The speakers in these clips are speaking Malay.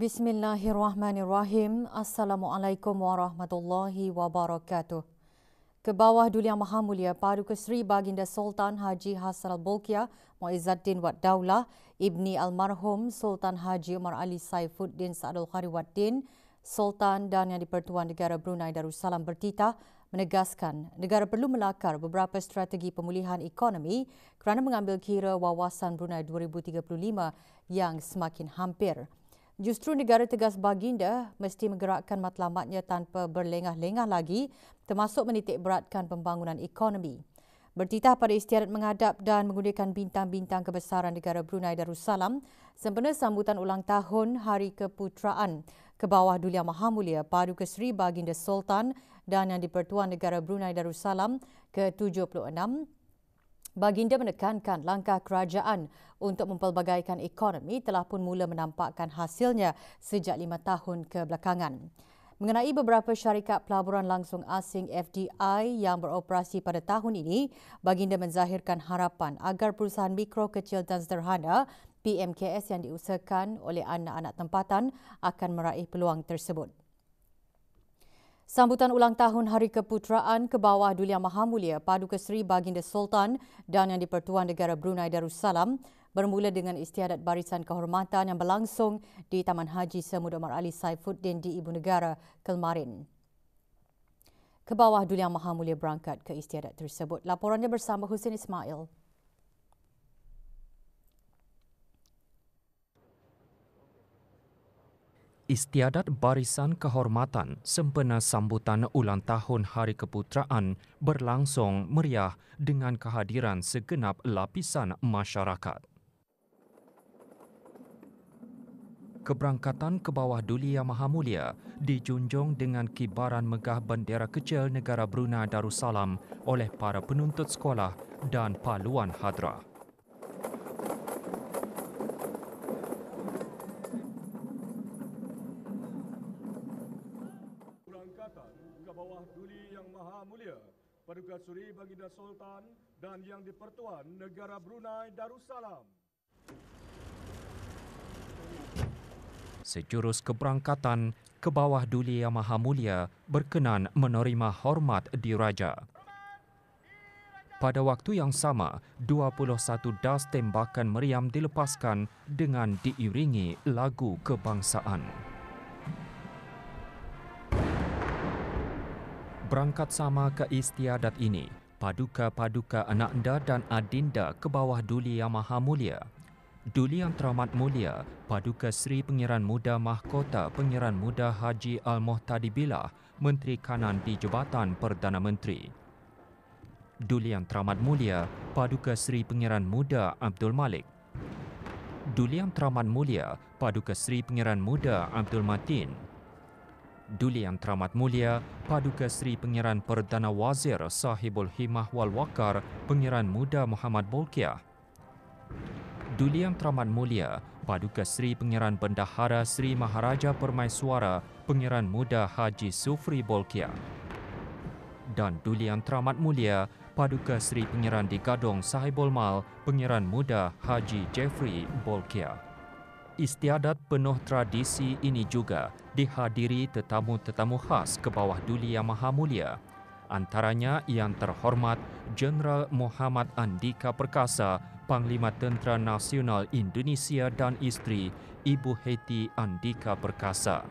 Bismillahirrahmanirrahim. Assalamualaikum warahmatullahi wabarakatuh. Kebawah Duli Yang Maha Mulia Paduka Seri Baginda Sultan Haji Hassanal Bolkiah Muizzaddin Wad Daulah Ibni Almarhum Sultan Haji Umar Ali Saifuddin Saadul Khari Waddin Sultan dan Yang di-Pertuan Negara Brunei Darussalam bertitah menegaskan negara perlu melakar beberapa strategi pemulihan ekonomi kerana mengambil kira wawasan Brunei 2035 yang semakin hampir. Justru negara tegas baginda mesti menggerakkan matlamatnya tanpa berlengah-lengah lagi, termasuk menitik beratkan pembangunan ekonomi. Bertitah pada istiadat menghadap dan menggunakan bintang-bintang kebesaran negara Brunei Darussalam sempena sambutan ulang tahun Hari Keputeraan Kebawah Duli Yang Maha Mulia Paduka Seri Baginda Sultan dan Yang di-Pertuan Negara Brunei Darussalam ke-76, Baginda menekankan langkah kerajaan untuk mempelbagaikan ekonomi telah pun mula menampakkan hasilnya sejak 5 tahun kebelakangan. Mengenai beberapa syarikat pelaburan langsung asing FDI yang beroperasi pada tahun ini, Baginda menzahirkan harapan agar perusahaan mikro, kecil dan sederhana PMKS yang diusahakan oleh anak-anak tempatan akan meraih peluang tersebut. Sambutan ulang tahun Hari Keputeraan Kebawah Duli Yang Maha Mulia Paduka Seri Baginda Sultan dan Yang di-Pertuan Negara Brunei Darussalam bermula dengan istiadat barisan kehormatan yang berlangsung di Taman Haji Semud Umar Ali Saifuddin di Ibu Negara Kelmarin. Kebawah Duli Yang Maha Mulia berangkat ke istiadat tersebut. Laporannya bersama Husin Ismail. Istiadat barisan kehormatan sempena sambutan ulang tahun Hari Keputeraan berlangsung meriah dengan kehadiran segenap lapisan masyarakat. Keberangkatan Kebawah Duli Yang Maha Mulia dijunjung dengan kibaran megah bendera kecil negara Brunei Darussalam oleh para penuntut sekolah dan paluan hadrah. Kebawah Duli Yang Maha Mulia Paduka Seri Baginda Sultan dan Yang di-Pertuan Negara Brunei Darussalam. Sejurus keberangkatan, Kebawah Duli Yang Maha Mulia berkenan menerima hormat diraja. Pada waktu yang sama, 21 das tembakan meriam dilepaskan dengan diiringi lagu kebangsaan. Berangkat sama ke istiadat ini, paduka-paduka ananda dan adinda Kebawah Duli Yang Maha Mulia, Duli Yang Teramat Mulia, Paduka Seri Pengiran Muda Mahkota Pengiran Muda Haji Al-Muhtadi Billah, Menteri Kanan di Jabatan Perdana Menteri. Duli Yang Teramat Mulia, Paduka Seri Pengiran Muda Abdul Malik. Duli Yang Teramat Mulia, Paduka Seri Pengiran Muda Abdul Matin. Duli Yang Teramat Mulia, Paduka Seri Pengiran Perdana Wazir Sahibul Himmah wal Waqar Pengiran Muda Muhammad Bolkiah. Duli Yang Teramat Mulia, Paduka Seri Pengiran Bendahara Seri Maharaja Permaiswara Pengiran Muda Haji Sufri Bolkiah. Dan Duli Yang Teramat Mulia, Paduka Seri Pengiran di Gadong Sahibul Mal Pengiran Muda Haji Jeffrey Bolkiah. Istiadat penuh tradisi ini juga dihadiri tetamu-tetamu khas Kebawah Duli Yang Maha Mulia. Antaranya Yang Terhormat Jeneral Muhammad Andika Perkasa, Panglima Tentera Nasional Indonesia dan isteri Ibu Heti Andika Perkasa.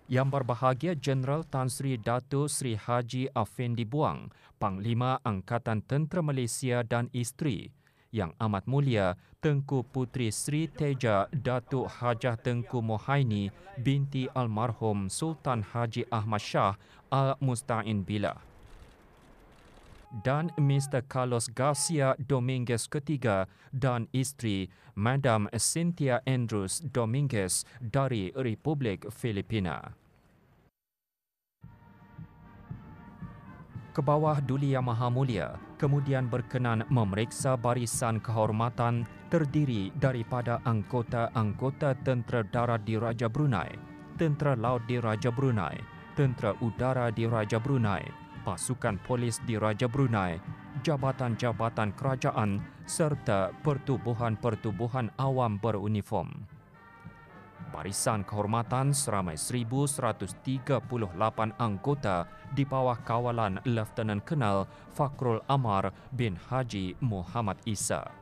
Yang berbahagia Jeneral Tan Sri Dato' Sri Haji Afendi Buang, Panglima Angkatan Tentera Malaysia dan isteri. Yang Amat Mulia Tengku Puteri Sri Teja Datuk Hajah Tengku Mohaini binti Almarhum Sultan Haji Ahmad Shah Al-Musta'in Billah. Dan Mr. Carlos Garcia Dominguez ketiga dan isteri Madam Cynthia Andrews Dominguez dari Republik Filipina. Kebawah Duli Yang Maha Mulia kemudian berkenan memeriksa barisan kehormatan terdiri daripada anggota-anggota Tentera Darat di Raja Brunei, Tentera Laut di Raja Brunei, Tentera Udara di Raja Brunei, Pasukan Polis di Raja Brunei, jabatan-jabatan kerajaan serta pertubuhan-pertubuhan awam beruniform. Barisan Kehormatan seramai 1,138 anggota di bawah kawalan Lieutenant Colonel Fakrul Amar bin Haji Muhammad Isa.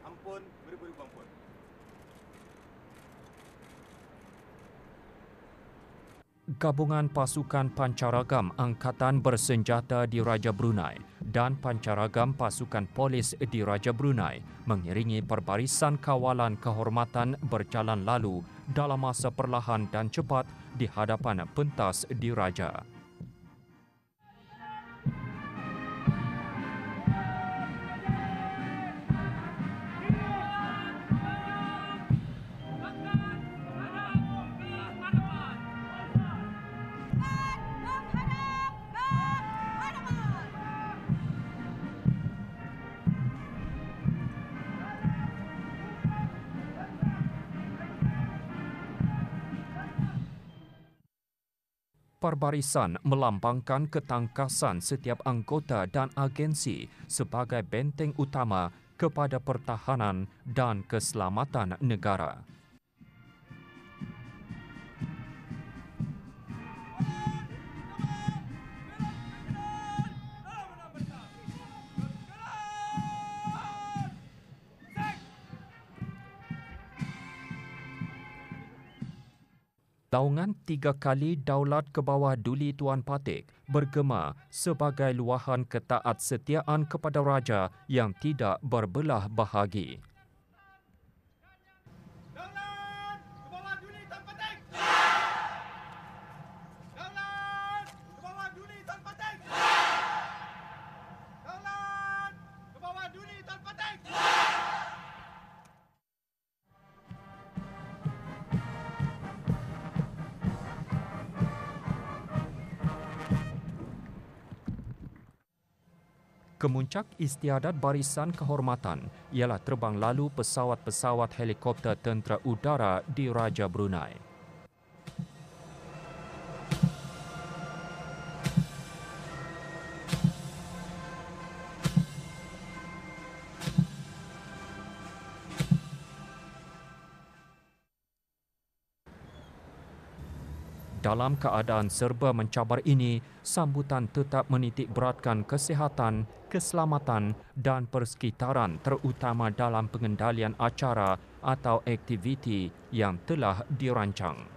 Ampun, beribu-ribu ampun. Gabungan Pasukan Pancaragam Angkatan Bersenjata di Raja Brunei dan Pancaragam Pasukan Polis di Raja Brunei mengiringi perbarisan kawalan kehormatan berjalan lalu dalam masa perlahan dan cepat di hadapan pentas diraja. Perbarisan melambangkan ketangkasan setiap anggota dan agensi sebagai benteng utama kepada pertahanan dan keselamatan negara. Laungan 3 kali Daulat ke bawah Duli Tuan Patik bergema sebagai luahan ketaat setiaan kepada Raja yang tidak berbelah bahagi. Daulat ke bawah Duli Tuan Patik! Daulat ke bawah Duli Tuan Patik! Daulat ke bawah Duli Tuan Patik! Kemuncak istiadat Barisan Kehormatan ialah terbang lalu pesawat-pesawat helikopter tentera udara di Raja Brunei. Dalam keadaan serba mencabar ini, sambutan tetap menitik beratkan kesihatan, keselamatan dan persekitaran terutama dalam pengendalian acara atau aktiviti yang telah dirancang.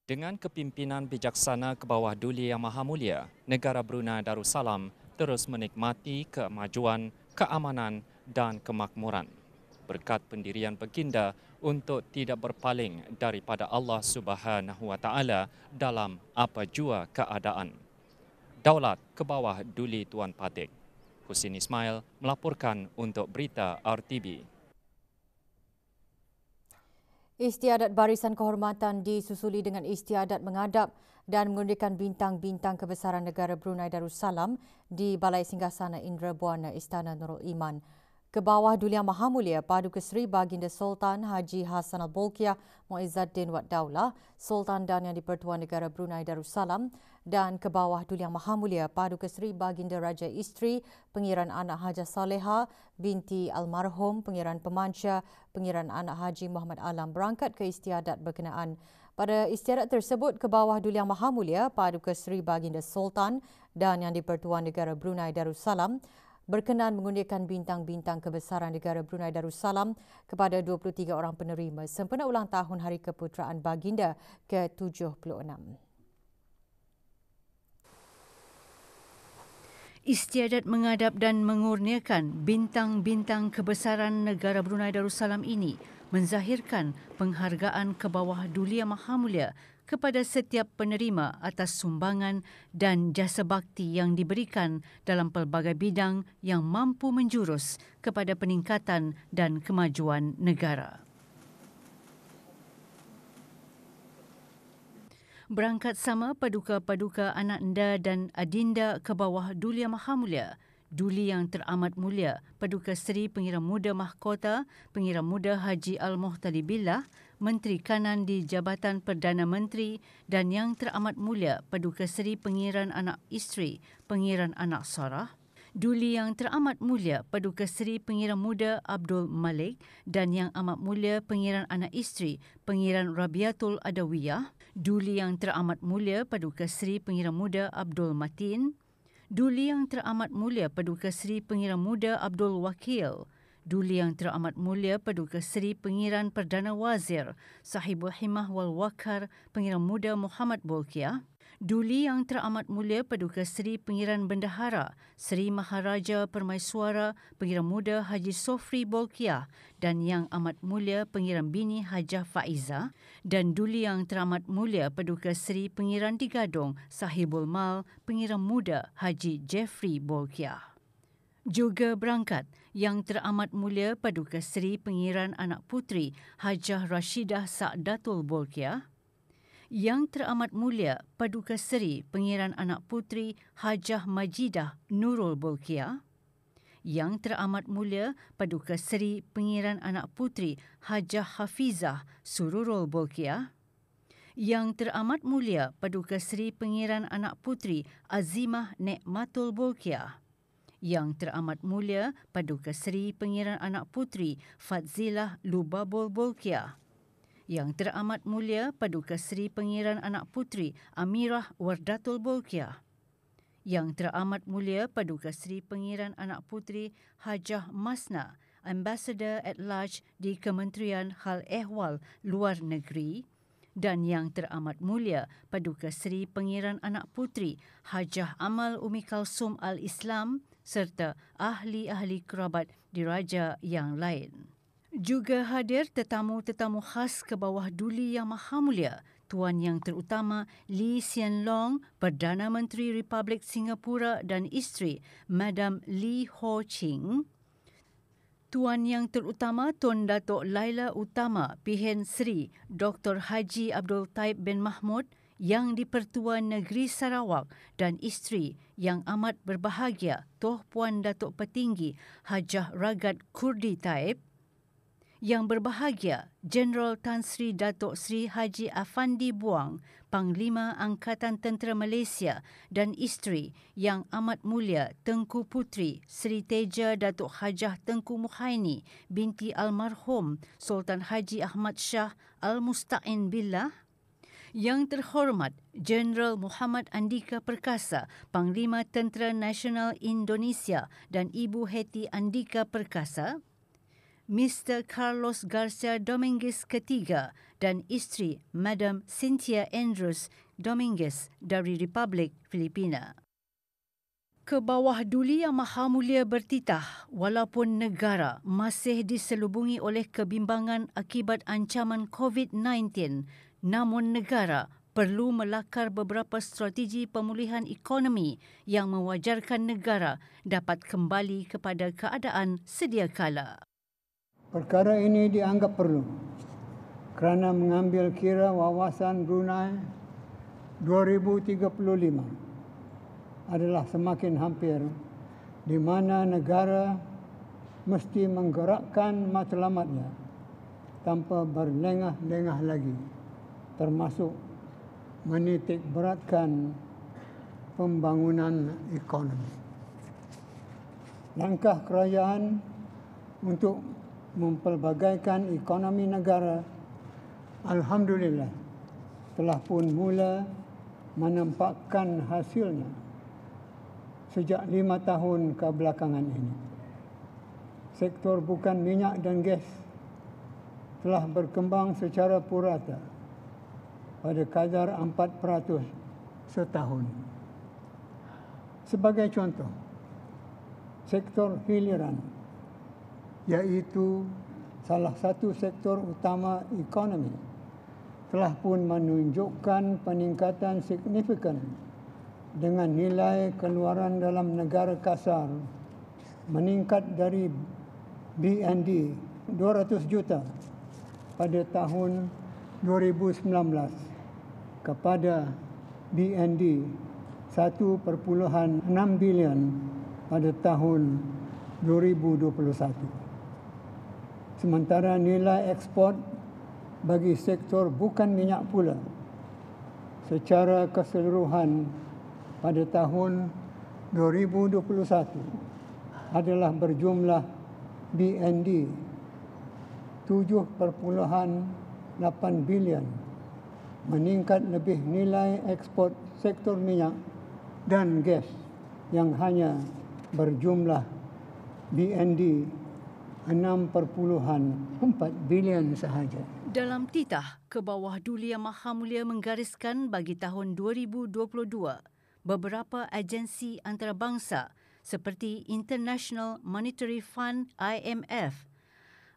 Dengan kepimpinan bijaksana ke bawah Duli Yang Maha Mulia, Negara Brunei Darussalam terus menikmati kemajuan, keamanan dan kemakmuran berkat pendirian baginda untuk tidak berpaling daripada Allah Subhanahu Wa Taala dalam apa jua keadaan. Daulat ke bawah Duli Tuan Patik. Husin Ismail melaporkan untuk Berita RTB. Istiadat Barisan Kehormatan disusuli dengan istiadat menghadap dan mengundikan bintang-bintang kebesaran negara Brunei Darussalam di Balai Singgasana Indra Buana Istana Nurul Iman. Ke bawah Duli Yang Maha Mulia Paduka Seri Baginda Sultan Haji Hassanal Bolkiah Muizzaddin Wad Daulah, Sultan dan Yang di-Pertuan Negara Brunei Darussalam, dan ke bawah Duli Yang Maha Mulia Paduka Seri Baginda Raja Isteri Pengiran Anak Hajah Saleha binti almarhum Pengiran Pemanca Pengiran Anak Haji Muhammad Alam berangkat ke istiadat berkenaan. Pada istiadat tersebut, ke bawah Duli Yang Maha Mulia Paduka Seri Baginda Sultan dan Yang di-Pertuan Negara Brunei Darussalam berkenan mengundikan bintang-bintang kebesaran negara Brunei Darussalam kepada 23 orang penerima sempena ulang tahun Hari Keputeraan Baginda ke-76. Istiadat menghadap dan mengurniakan bintang-bintang kebesaran negara Brunei Darussalam ini menzahirkan penghargaan ke bawah Duli Yang Maha Mulia kepada setiap penerima atas sumbangan dan jasa bakti yang diberikan dalam pelbagai bidang yang mampu menjurus kepada peningkatan dan kemajuan negara. Berangkat sama paduka-paduka anak anda dan adinda ke bawah Duli Yang Maha Mulia, Duli Yang Teramat Mulia Paduka Seri Pengira Muda Mahkota Pengira Muda Haji Al-Muhtadi Billah, Menteri Kanan di Jabatan Perdana Menteri, dan Yang Teramat Mulia Paduka Seri Pengiran Anak Isteri Pengiran Anak Sarah, Duli Yang Teramat Mulia Paduka Seri Pengiran Muda Abdul Malik dan Yang Amat Mulia Pengiran Anak Isteri Pengiran Rabiatul Adawiyah, Duli Yang Teramat Mulia Paduka Seri Pengiran Muda Abdul Matin, Duli Yang Teramat Mulia Paduka Seri Pengiran Muda Abdul Wakil, Duli Yang Teramat Mulia Paduka Seri Pengiran Perdana Wazir Sahibul Himmah wal Waqar Pengiran Muda Muhammad Bolkiah, Duli Yang Teramat Mulia Paduka Seri Pengiran Bendahara Seri Maharaja Permaiswara Pengiran Muda Haji Sofri Bolkiah dan Yang Amat Mulia Pengiran Bini Hajah Faiza, dan Duli Yang Teramat Mulia Paduka Seri Pengiran Digadong Sahibul Mal Pengiran Muda Haji Jeffrey Bolkiah. Juga berangkat Yang Teramat Mulia Paduka Seri Pengiran Anak Puteri Hajah Rashidah Sa'datul Bolkiah, Yang Teramat Mulia Paduka Seri Pengiran Anak Puteri Hajah Majidah Nurul Bolkiah, Yang Teramat Mulia Paduka Seri Pengiran Anak Puteri Hajah Hafizah Sururul Bolkiah, Yang Teramat Mulia Paduka Seri Pengiran Anak Puteri Azimah Nekmatul Bolkiah, Yang Teramat Mulia Paduka Seri Pengiran Anak Puteri Fadzilah Lubabul Bolkiah, Yang Teramat Mulia Paduka Seri Pengiran Anak Puteri Amirah Wardatul Bolkiah, Yang Teramat Mulia Paduka Seri Pengiran Anak Puteri Hajah Masna, Ambassador at Large di Kementerian Hal Ehwal Luar Negeri, dan Yang Teramat Mulia Paduka Seri Pengiran Anak Puteri Hajah Amal Umi Kalsum Al-Islam serta ahli-ahli kerabat diraja yang lain. Juga hadir tetamu-tetamu khas ke bawah Duli Yang Maha Mulia, Tuan Yang Terutama Lee Hsien Loong, Perdana Menteri Republik Singapura dan isteri Madam Lee Ho Ching, Tuan Yang Terutama Tun Datuk Laila Utama Pihen Seri Dr. Haji Abdul Taib bin Mahmud, Yang di-Pertua Negeri Sarawak, dan isteri Yang Amat Berbahagia Toh Puan Datuk Petinggi Hajah Ragat Kurdi Taib, Yang Berbahagia Jeneral Tan Sri Datuk Sri Haji Afandi Buang, Panglima Angkatan Tentera Malaysia, dan isteri Yang Amat Mulia Tengku Puteri Sri Teja Datuk Hajah Tengku Muhaini binti almarhum Sultan Haji Ahmad Shah Al-Musta'in Billah, Yang Terhormat Jeneral Muhammad Andika Perkasa, Panglima Tentera Nasional Indonesia, dan Ibu Hetty Andika Perkasa, Mr. Carlos Garcia Dominguez III dan isteri Madam Cynthia Andrews Dominguez dari Republik Filipina. Ke bawah Duli Yang Maha Mulia bertitah, walaupun negara masih diselubungi oleh kebimbangan akibat ancaman COVID-19, namun negara perlu melakar beberapa strategi pemulihan ekonomi yang mewajarkan negara dapat kembali kepada keadaan sedia kala. Perkara ini dianggap perlu kerana mengambil kira wawasan Brunei 2035 adalah semakin hampir, di mana negara mesti menggerakkan matlamatnya tanpa berlengah-lengah lagi, termasuk menitik beratkan pembangunan ekonomi. Langkah kerajaan untuk mempelbagaikan ekonomi negara, alhamdulillah, telah pun mula menampakkan hasilnya sejak 5 tahun kebelakangan ini. Sektor bukan minyak dan gas telah berkembang secara purata pada kadar 4% setahun. Sebagai contoh, sektor hiliran iaitu salah satu sektor utama ekonomi, telah pun menunjukkan peningkatan signifikan dengan nilai keluaran dalam negara kasar meningkat dari BND 200 juta pada tahun 2019 kepada BND 1.6 bilion pada tahun 2021. Sementara nilai ekspor bagi sektor bukan minyak pula secara keseluruhan pada tahun 2021 adalah berjumlah BND 7.8 bilion, meningkat lebih nilai ekspor sektor minyak dan gas yang hanya berjumlah BND 6.4 bilion sahaja. Dalam titah, Kebawah Duli Yang Maha Mulia menggariskan bagi tahun 2022, beberapa agensi antarabangsa seperti International Monetary Fund IMF,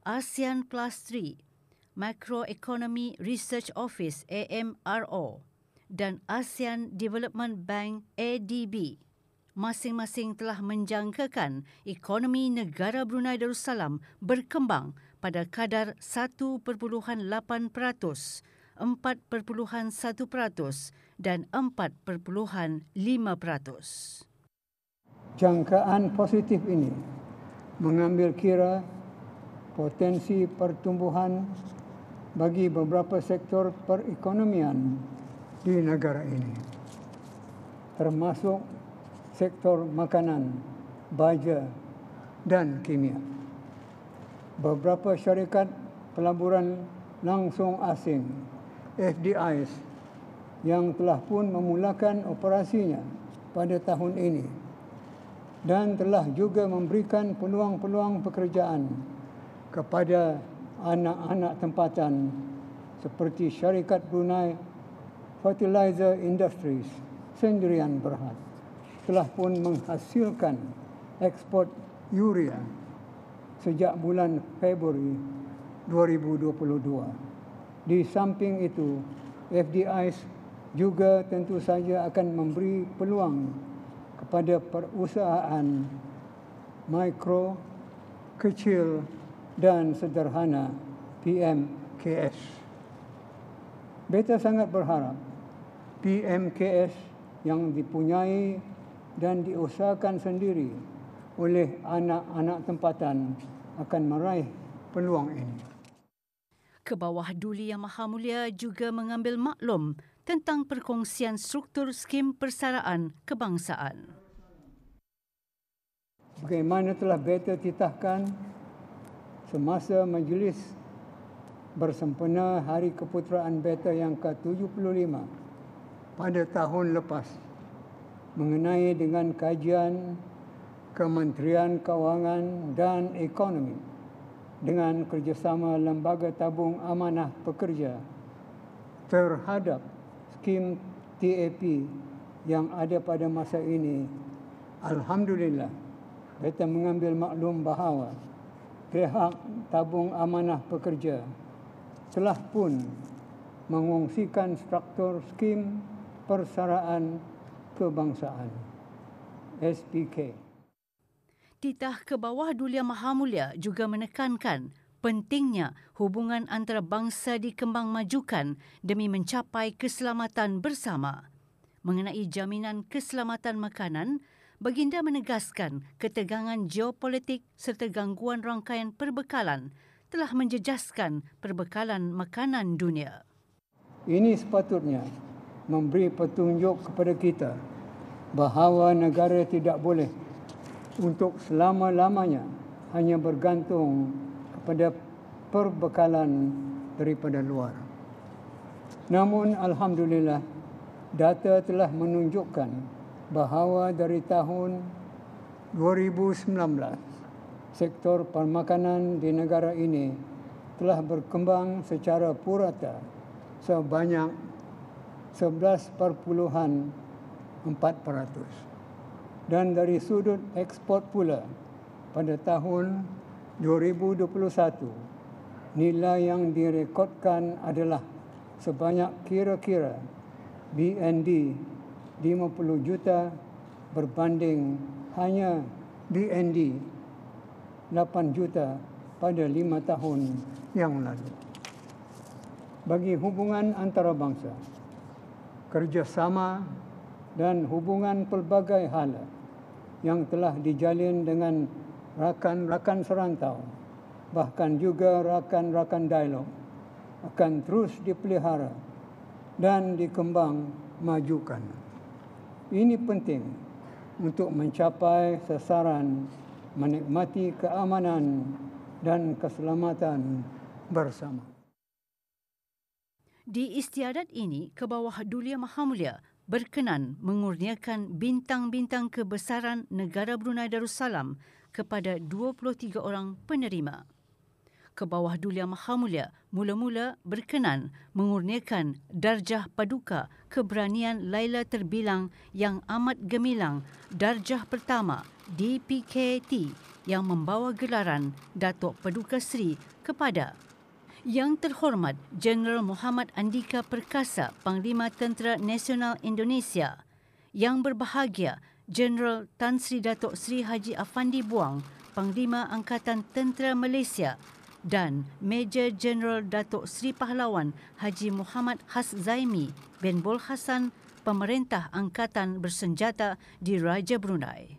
ASEAN Plus 3, Macroeconomy Research Office AMRO dan ASEAN Development Bank ADB masing-masing telah menjangkakan ekonomi negara Brunei Darussalam berkembang pada kadar 1.8%, 4.1% dan 4.5%. Jangkaan positif ini mengambil kira potensi pertumbuhan bagi beberapa sektor perekonomian di negara ini, termasuk sektor makanan, baja dan kimia. Beberapa syarikat pelaburan langsung asing (FDIs) yang telah pun memulakan operasinya pada tahun ini dan telah juga memberikan peluang-peluang pekerjaan kepada anak-anak tempatan seperti syarikat Brunei Fertilizer Industries Sendirian Berhad telah pun menghasilkan ekspor urea sejak bulan Februari 2022. Di samping itu, FDIs juga tentu saja akan memberi peluang kepada perusahaan mikro, kecil dan sederhana PMKS. Beta sangat berharap PMKS yang dipunyai dan diusahakan sendiri oleh anak-anak tempatan akan meraih peluang ini. Kebawah Duli Yang Maha Mulia juga mengambil maklum tentang perkongsian struktur skim persaraan kebangsaan. Bagaimana telah beta titahkan semasa majlis bersempena Hari Keputeraan Beta yang ke-75 pada tahun lepas, mengenai dengan kajian Kementerian Kewangan dan Ekonomi dengan kerjasama Lembaga Tabung Amanah Pekerja terhadap skim TAP yang ada pada masa ini. Alhamdulillah, beta mengambil maklum bahawa pihak Tabung Amanah Pekerja telah pun mengongsikan struktur skim persaraan kebangsaan SPK. Titah Kebawah Duli Yang Maha Mulia juga menekankan pentingnya hubungan antarabangsa dikembangmajukan demi mencapai keselamatan bersama. Mengenai jaminan keselamatan makanan, Baginda menegaskan ketegangan geopolitik serta gangguan rangkaian perbekalan telah menjejaskan perbekalan makanan dunia. Ini sepatutnya memberi petunjuk kepada kita bahawa negara tidak boleh untuk selama-lamanya hanya bergantung kepada perbekalan daripada luar. Namun alhamdulillah, data telah menunjukkan bahawa dari tahun 2019 sektor permakanan di negara ini telah berkembang secara purata sebanyak 11.4%. Dan dari sudut ekspor pula, pada tahun 2021 nilai yang direkodkan adalah sebanyak kira-kira BND 50 juta berbanding hanya BND 8 juta pada 5 tahun yang lalu. Bagi hubungan antarabangsa, kerjasama dan hubungan pelbagai hala yang telah dijalin dengan rakan-rakan serantau, bahkan juga rakan-rakan dialog, akan terus dipelihara dan dikembang majukan. Ini penting untuk mencapai sasaran menikmati keamanan dan keselamatan bersama. Di istiadat ini, Kebawah Dulia Mahamulia berkenan mengurniakan bintang-bintang kebesaran negara Brunei Darussalam kepada 23 orang penerima. Kebawah Dulia Mahamulia mula-mula berkenan mengurniakan darjah paduka keberanian Laila terbilang yang amat gemilang darjah pertama DPKT yang membawa gelaran Datuk Paduka Seri kepada Yang Terhormat Jeneral Muhammad Andika Perkasa, Panglima Tentera Nasional Indonesia, Yang Berbahagia Jeneral Tan Sri Datuk Sri Haji Afandi Buang, Panglima Angkatan Tentera Malaysia, dan Major Jeneral Datuk Sri Pahlawan Haji Muhammad Haszaimi bin Bol Hassan, Pemerintah Angkatan Bersenjata di Raja Brunei.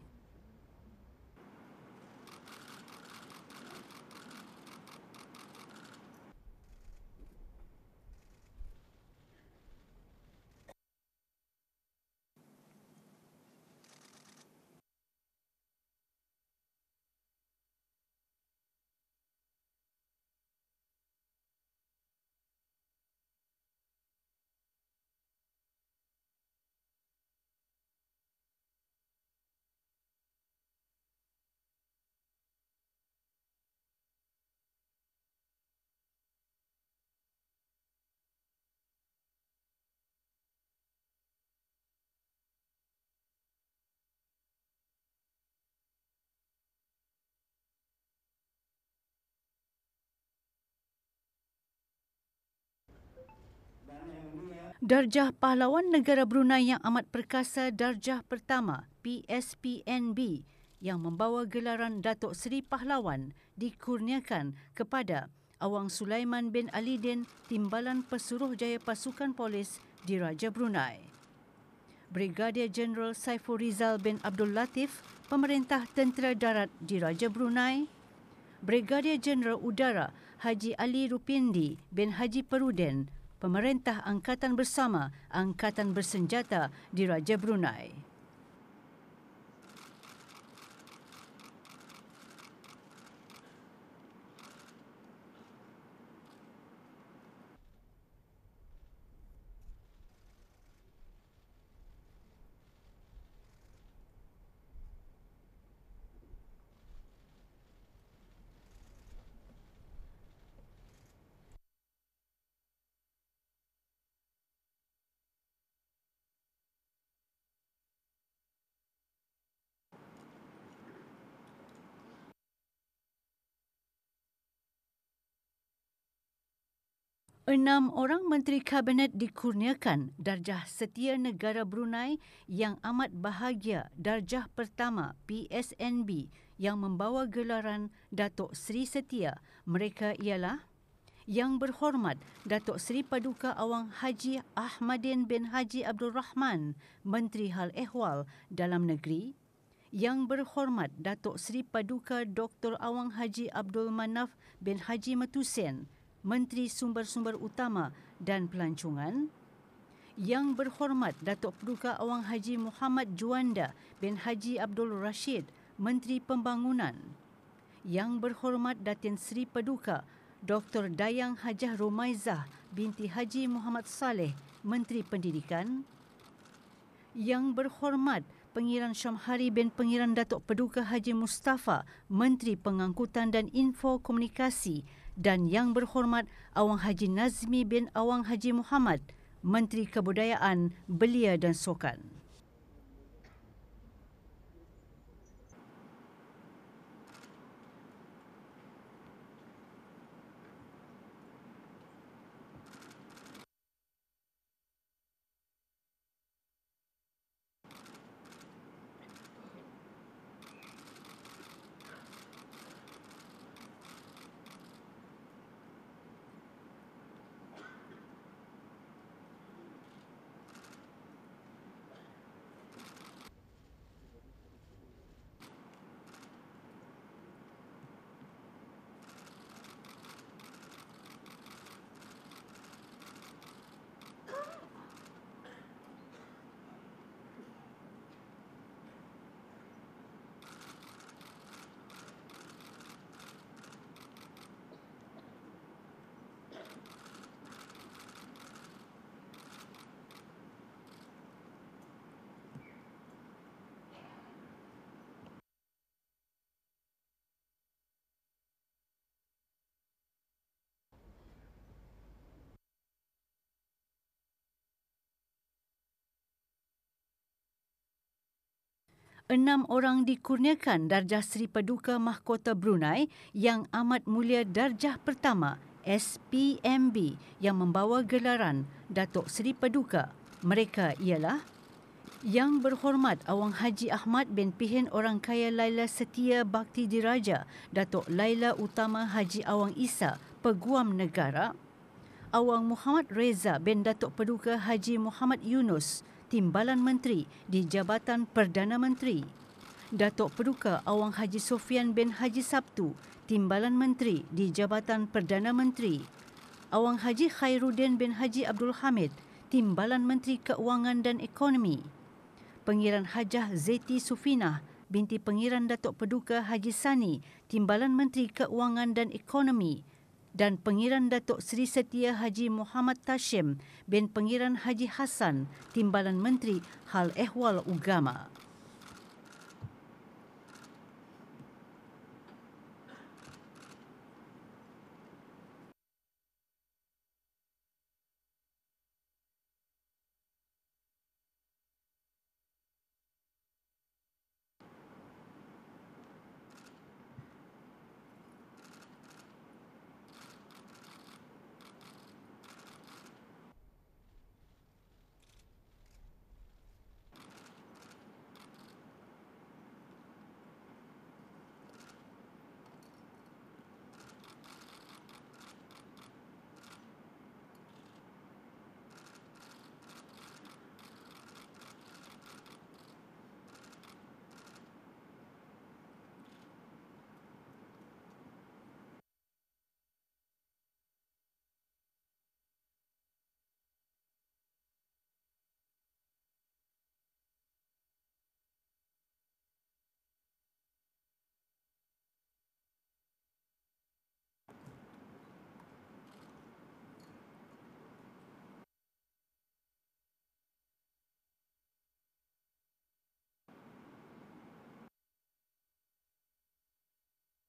Darjah Pahlawan Negara Brunei Yang Amat Perkasa Darjah Pertama PSPNB yang membawa gelaran Datuk Seri Pahlawan dikurniakan kepada Awang Sulaiman bin Alidin, Timbalan Pesuruhjaya Pasukan Polis di Raja Brunei. Brigadier Jeneral Saiful Rizal bin Abdul Latif, Pemerintah Tentera Darat di Raja Brunei. Brigadier Jeneral Udara Haji Ali Rupindi bin Haji Perudin, Pemerintah Angkatan Bersama Angkatan Bersenjata di Raja Brunei. Enam orang Menteri Kabinet dikurniakan Darjah Setia Negara Brunei Yang Amat Bahagia Darjah Pertama PSNB yang membawa gelaran Datuk Seri Setia. Mereka ialah Yang Berhormat Datuk Seri Paduka Awang Haji Ahmadin bin Haji Abdul Rahman, Menteri Hal Ehwal Dalam Negeri. Yang Berhormat Datuk Seri Paduka Dr. Awang Haji Abdul Manaf bin Haji Matusin, Menteri Sumber-Sumber Utama dan Pelancongan. Yang Berhormat Datuk Paduka Awang Haji Muhammad Juanda bin Haji Abdul Rashid, Menteri Pembangunan. Yang Berhormat Datin Seri Paduka Dr. Dayang Hajah Romaizah binti Haji Muhammad Saleh, Menteri Pendidikan. Yang Berhormat Pengiran Syamhari bin Pengiran Datuk Paduka Haji Mustafa, Menteri Pengangkutan dan Info Komunikasi, dan Yang Berhormat Awang Haji Nazmi bin Awang Haji Muhammad, Menteri Kebudayaan, Belia dan Sukan. 6 orang dikurniakan darjah Seri Paduka Mahkota Brunei Yang Amat Mulia Darjah Pertama SPMB yang membawa gelaran Datuk Seri Paduka. Mereka ialah Yang Berhormat Awang Haji Ahmad bin Pihin Orang Kaya Laila Setia Bakti Diraja Datuk Laila Utama Haji Awang Isa Peguam Negara, Awang Muhammad Reza bin Datuk Paduka Haji Muhammad Yunus Timbalan Menteri di Jabatan Perdana Menteri, Datuk Paduka Awang Haji Sofian bin Haji Sabtu Timbalan Menteri di Jabatan Perdana Menteri, Awang Haji Khairuddin bin Haji Abdul Hamid Timbalan Menteri Keuangan dan Ekonomi, Pengiran Hajah Zeti Sufinah binti Pengiran Datuk Paduka Haji Sani Timbalan Menteri Keuangan dan Ekonomi, dan Pengiran Datuk Seri Setia Haji Muhammad Tashim bin Pengiran Haji Hassan Timbalan Menteri Hal Ehwal Ugama.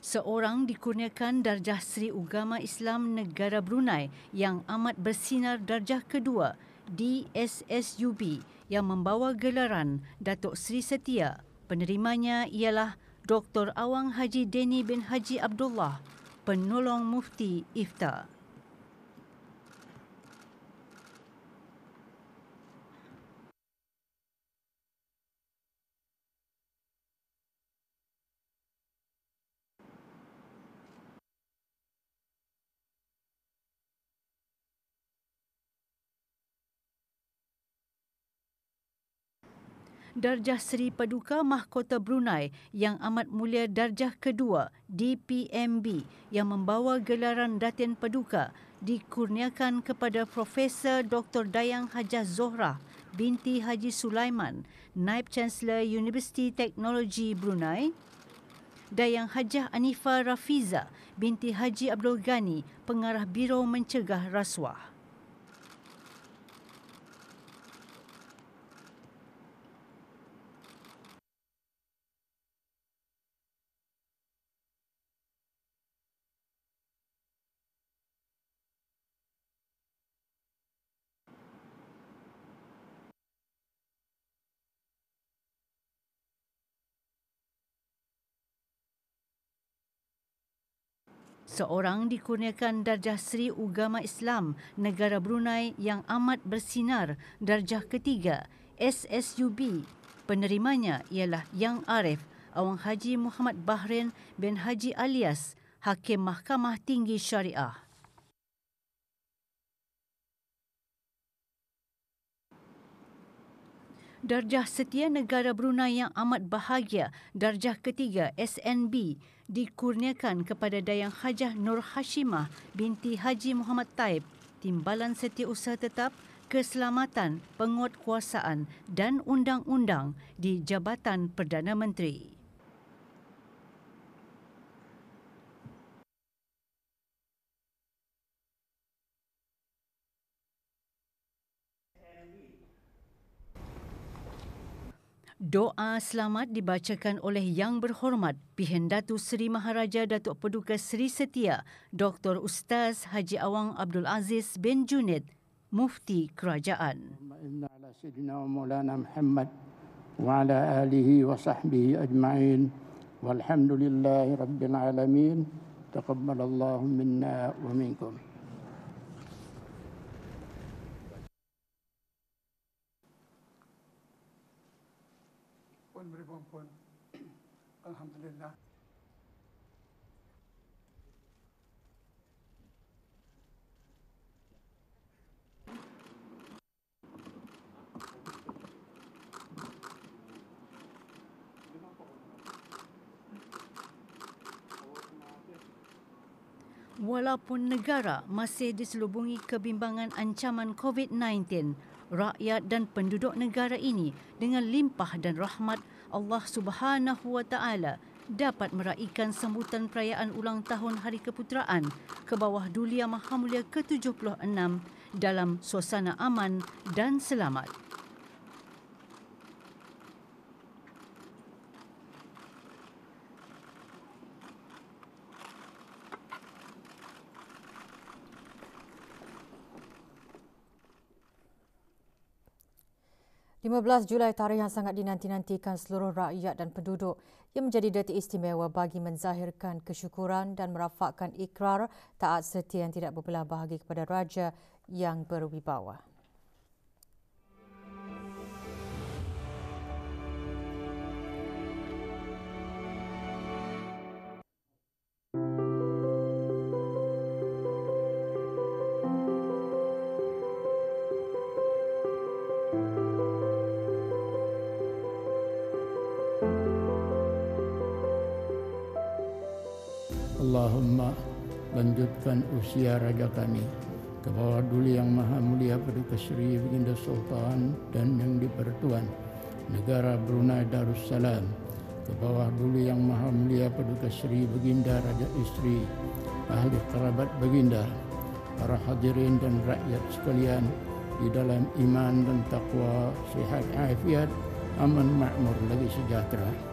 Seorang dikurniakan darjah Seri Ugama Islam Negara Brunei Yang Amat Bersinar darjah kedua DSSUB yang membawa gelaran Datuk Seri Setia. Penerimanya ialah Dr. Awang Haji Deni bin Haji Abdullah, Penolong Mufti Ifta. Darjah Seri Paduka Mahkota Brunei Yang Amat Mulia Darjah Kedua DPMB yang membawa gelaran Datin Paduka dikurniakan kepada Profesor Dr. Dayang Hajah Zohrah binti Haji Sulaiman, Naib Chancellor Universiti Teknologi Brunei, Dayang Hajah Anifah Rafiza binti Haji Abdul Ghani, Pengarah Biro Mencegah Rasuah. Seorang dikurniakan darjah Seri Ugama Islam Negara Brunei Yang Amat Bersinar darjah ketiga SSUB. Penerimanya ialah Yang Arif Awang Haji Muhammad Bahrain bin Haji Alias, Hakim Mahkamah Tinggi Syariah. Darjah Setia Negara Brunei Yang Amat Bahagia darjah ketiga SNB dikurniakan kepada Dayang Hajah Nur Hashimah binti Haji Muhammad Taib, Timbalan Setiausaha Tetap, Keselamatan, Penguatkuasaan dan Undang-Undang di Jabatan Perdana Menteri. Doa selamat dibacakan oleh Yang Berhormat Pihin Datu Seri Maharaja Datuk Paduka Seri Setia Dr. Ustaz Haji Awang Abdul Aziz bin Junid, Mufti Kerajaan. Inna ala sayyidina wa maulana Muhammad وعلى آله وصحبه أجمعين والحمد لله رب العالمين تقبل الله منا ومنكم. Alhamdulillah. Walaupun negara masih diselubungi kebimbangan ancaman COVID-19, rakyat dan penduduk negara ini dengan limpah dan rahmat Allah Subhanahu wa Taala dapat meraihkan sambutan perayaan ulang tahun Hari Keputeraan ke bawah Duli Yang Maha Mulia ke-76 dalam suasana aman dan selamat. (15 Julai tarikh yang sangat dinanti-nantikan seluruh rakyat dan penduduk yang menjadi detik istimewa bagi menzahirkan kesyukuran dan merafakkan ikrar taat setia yang tidak berbelah bahagi kepada Raja yang berwibawa. Allahumma lanjutkan usia Raja kami ke bawah Duli Yang Maha Mulia Paduka Seri Baginda Sultan dan Yang di-Pertuan Negara Brunei Darussalam, ke bawah Duli Yang Maha Mulia Paduka Seri Baginda Raja Isteri, ahli kerabat Baginda, para hadirin dan rakyat sekalian di dalam iman dan takwa, sihat afiat, aman makmur lagi sejahtera.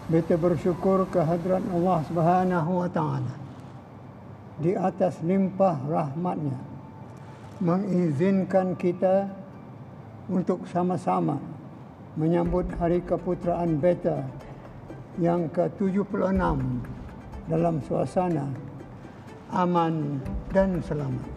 Beta bersyukur kehadrat Allah Subhanahu wa Taala di atas limpah rahmatnya mengizinkan kita untuk sama-sama menyambut Hari Keputeraan Beta yang ke-76 dalam suasana aman dan selamat.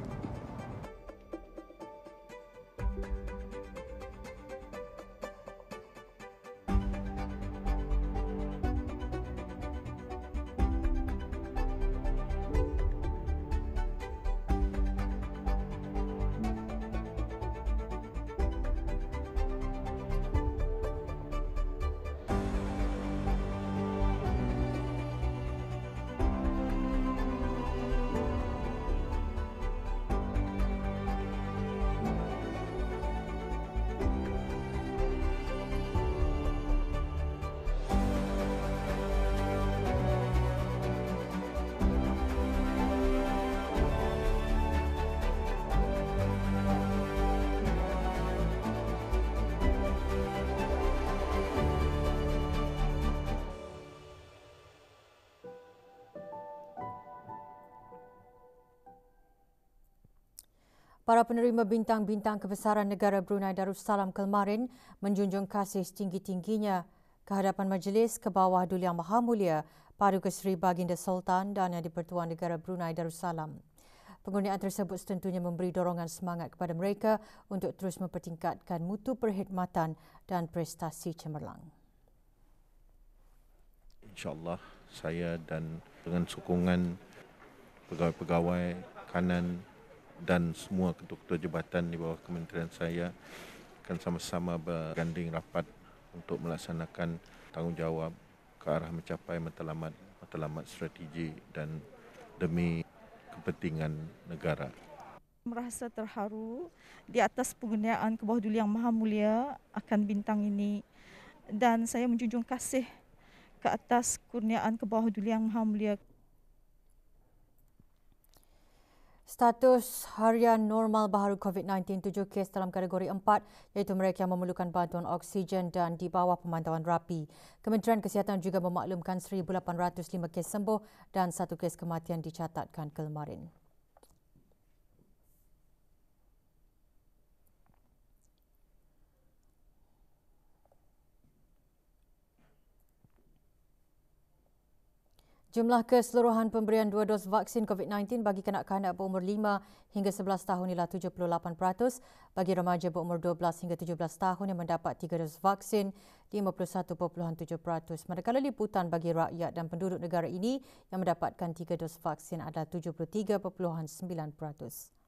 Para penerima bintang-bintang kebesaran negara Brunei Darussalam kemarin menjunjung kasih setinggi-tingginya ke hadapan majlis ke bawah Duli Yang Maha Mulia Paduka Seri Baginda Sultan dan Yang di-Pertuan Negara Brunei Darussalam. Pengurniaan tersebut setentunya memberi dorongan semangat kepada mereka untuk terus mempertingkatkan mutu perkhidmatan dan prestasi cemerlang. InsyaAllah saya dan dengan sokongan pegawai-pegawai kanan dan semua ketua-ketua jabatan di bawah kementerian saya akan sama-sama berganding rapat untuk melaksanakan tanggungjawab ke arah mencapai matlamat strategi dan demi kepentingan negara. Merasa terharu di atas penggunaan ke bawah Duli Yang Maha Mulia akan bintang ini, dan saya menjunjung kasih ke atas kurniaan ke bawah Duli Yang Maha Mulia. Status harian normal baharu COVID-19 7 kes dalam kategori 4 iaitu mereka yang memerlukan bantuan oksigen dan di bawah pemantauan rapi. Kementerian Kesihatan juga memaklumkan 1,805 kes sembuh dan 1 kes kematian dicatatkan kemarin. Jumlah keseluruhan pemberian 2 dos vaksin COVID-19 bagi kanak-kanak berumur 5 hingga 11 tahun ialah 78%. Bagi remaja berumur 12 hingga 17 tahun yang mendapat 3 dos vaksin, 51.7%. Manakala liputan bagi rakyat dan penduduk negara ini yang mendapatkan 3 dos vaksin adalah 73.9%.